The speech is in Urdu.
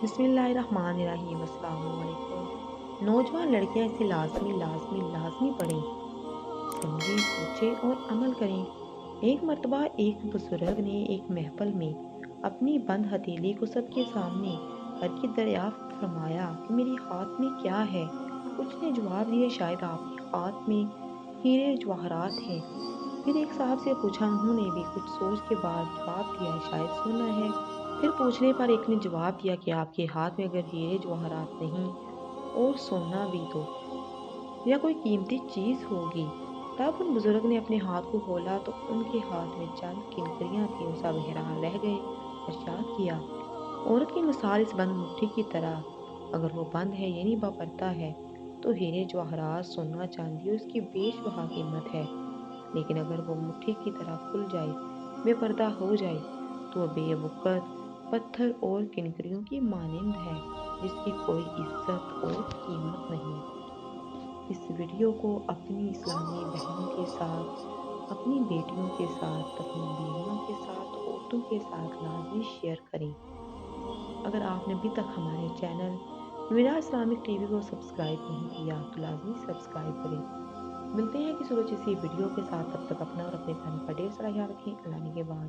بسم اللہ الرحمن الرحیم۔ السلام علیکم۔ نوجوان لڑکیاں اسے لازمی پڑھیں، سمجھیں، سوچیں اور عمل کریں۔ ایک مرتبہ ایک بزرگ نے ایک محفل میں اپنی بند ہتھیلی کو سب کے سامنے کر کے دریافت فرمایا کہ میری ہاتھ میں کیا ہے؟ کچھ نے جواب دیا، شاید آپ کے ہاتھ میں ہیرے جواہرات ہیں۔ پھر ایک صاحب سے پوچھا، انہوں نے بھی کچھ سوچ کے بعد جواب دیا، شاید سونا ہے۔ پھر پوچھنے پر ایک نے جواب دیا کہ آپ کے ہاتھ میں اگر ہیرے جواہرات نہیں اور سونا بھی تو یا کوئی قیمتی چیز ہوگی۔ تب ان بزرگ نے اپنے ہاتھ کو کھولا تو ان کے ہاتھ میں چند کنکریاں تھیں اور سب حیران رہ گئے۔ ارشاد کیا، عورت کی مثال اس بند مٹھی کی طرح، اگر وہ بند ہے یعنی باپردہ ہے تو ہیرے جواہرات، سونا چاندی اور اس کی بیش بہا قیمت ہے، لیکن اگر وہ مٹھی کی طرح کھل جائے، بے پردہ ہو جائے، تو وہ بے وقت پتھر اور کنکریوں کی مانند ہے، جس کی کوئی عزت اور قیمت نہیں۔ اس ویڈیو کو اپنی اسلامی بہنوں کے ساتھ، اپنی بیٹیوں کے ساتھ، اپنی بیویوں کے ساتھ، عورتوں کے ساتھ لازمی شیئر کریں۔ اگر آپ نے ابھی تک ہمارے channel Naveera Islamic T V کو سبسکرائب نہیں کیا تو لازمی سبسکرائب کریں۔ ملتے ہیں کسی روز اسی ویڈیو کے ساتھ، تب تک اپنا اور اپنے گھر کا ڈھیر سارا خیال رکھیں۔ اللہ نگہبان۔